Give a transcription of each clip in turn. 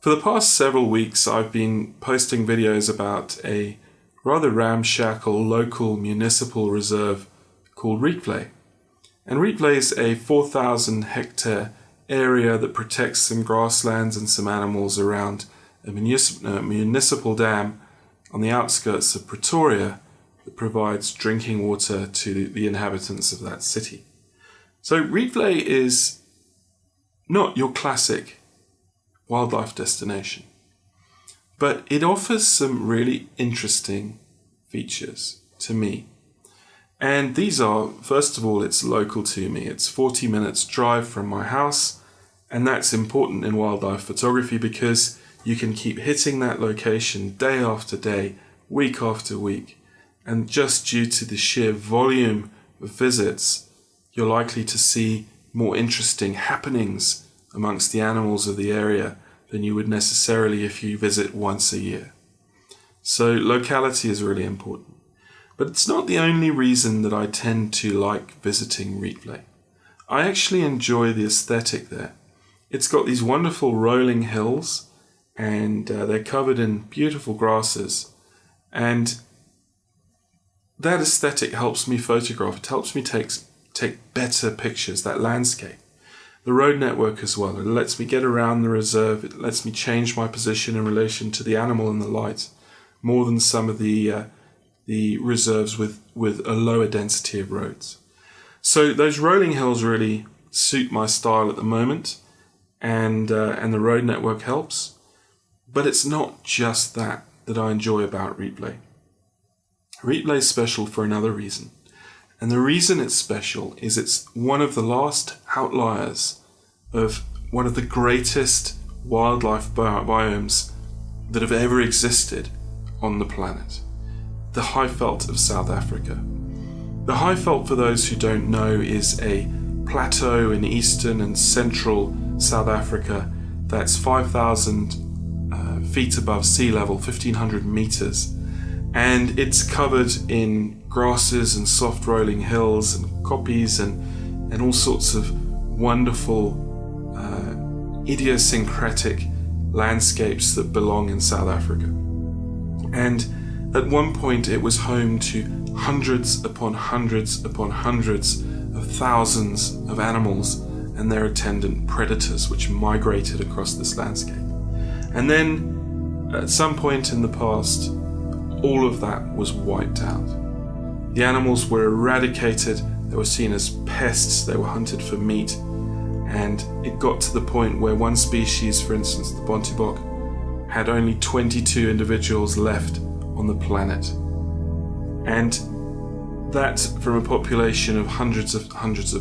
For the past several weeks, I've been posting videos about a rather ramshackle local municipal reserve called Replay. And Replay is a 4,000 hectare area that protects some grasslands and some animals around a municipal dam on the outskirts of Pretoria that provides drinking water to the inhabitants of that city. So Replay is not your classic wildlife destination, but it offers some really interesting features to me. And these are, first of all, it's local to me. It's 40 minutes drive from my house, and that's important in wildlife photography because you can keep hitting that location day after day, week after week. And just due to the sheer volume of visits, you're likely to see more interesting happenings amongst the animals of the area than you would necessarily if you visit once a year. So locality is really important. But it's not the only reason that I tend to like visiting Replay. I actually enjoy the aesthetic there. It's got these wonderful rolling hills, and they're covered in beautiful grasses. And that aesthetic helps me photograph. It helps me take better pictures, that landscape. The road network as well. It lets me get around the reserve. It lets me change my position in relation to the animal and the light more than some of the reserves with a lower density of roads. So those rolling hills really suit my style at the moment, and the road network helps. But it's not just that I enjoy about Replay. Replay is special for another reason. And the reason it's special is it's one of the last outliers of one of the greatest wildlife biomes that have ever existed on the planet. The Highveld of South Africa. The Highveld, for those who don't know, is a plateau in eastern and central South Africa that's 5,000 feet above sea level, 1,500 meters. And it's covered in grasses and soft rolling hills and koppies and all sorts of wonderful idiosyncratic landscapes that belong in South Africa. And at one point it was home to hundreds upon hundreds upon hundreds of thousands of animals and their attendant predators which migrated across this landscape. And then at some point in the past, all of that was wiped out. The animals were eradicated, they were seen as pests, they were hunted for meat, and it got to the point where one species, for instance the bontebok, had only 22 individuals left on the planet. And that from a population of hundreds of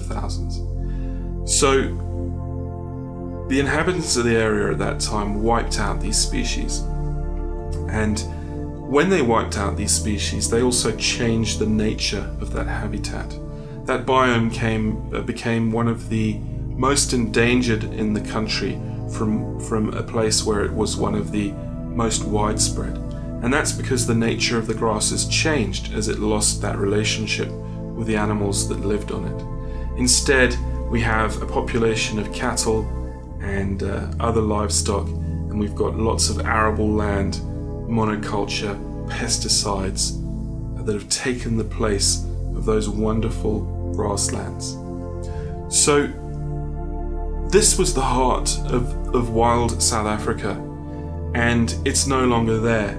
thousands. So the inhabitants of the area at that time wiped out these species. And when they wiped out these species, they also changed the nature of that habitat. That biome became one of the most endangered in the country from a place where it was one of the most widespread. And that's because the nature of the grasses changed as it lost that relationship with the animals that lived on it. Instead, we have a population of cattle and other livestock, and we've got lots of arable land, monoculture, pesticides that have taken the place of those wonderful grasslands. So this was the heart of wild South Africa, and it's no longer there.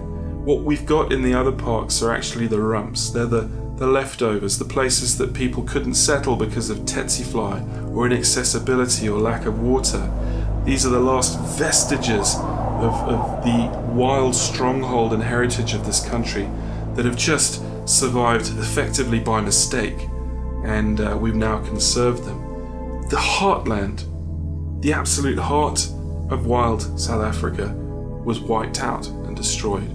What we've got in the other parks are actually the rumps. They're the leftovers, the places that people couldn't settle because of tsetse fly or inaccessibility or lack of water. These are the last vestiges of the wild stronghold and heritage of this country that have just survived effectively by mistake, and we've now conserved them. The heartland, the absolute heart of wild South Africa, was wiped out and destroyed.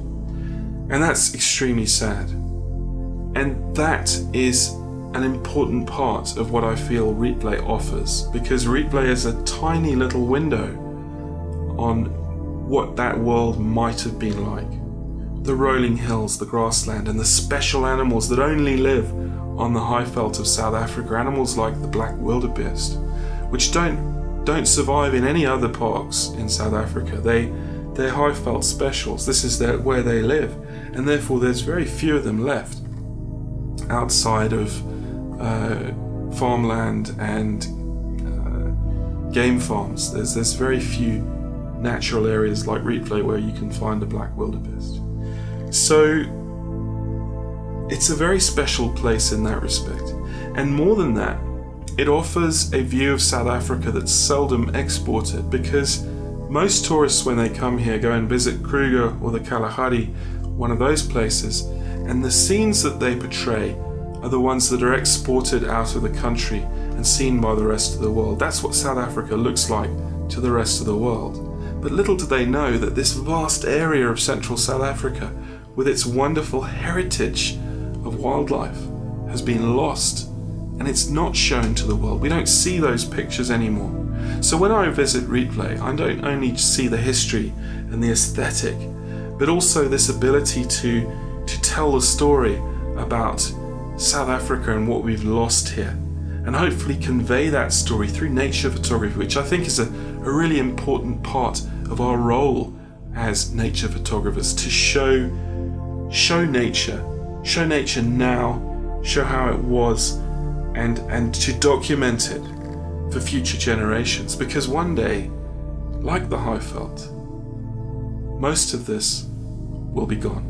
And that's extremely sad. And that is an important part of what I feel Replay offers, because Replay is a tiny little window on what that world might have been like. The rolling hills, the grassland, and the special animals that only live on the Highveld of South Africa, animals like the black wildebeest, which don't survive in any other parks in South Africa. they're high-felt specials. This is where they live, and therefore there's very few of them left outside of farmland and game farms. There's very few natural areas like Rietvlei where you can find a black wildebeest. So it's a very special place in that respect. And more than that, it offers a view of South Africa that's seldom exported, because most tourists, when they come here, go and visit Kruger or the Kalahari, one of those places, and the scenes that they portray are the ones that are exported out of the country and seen by the rest of the world. That's what South Africa looks like to the rest of the world. But little do they know that this vast area of central South Africa, with its wonderful heritage of wildlife, has been lost, and it's not shown to the world. We don't see those pictures anymore. So when I visit Rietvlei, I don't only see the history and the aesthetic, but also this ability to tell the story about South Africa and what we've lost here, and hopefully convey that story through nature photography, which I think is a really important part of our role as nature photographers, to show nature now, show how it was, and to document it for future generations, because one day, like the Highveld, most of this will be gone.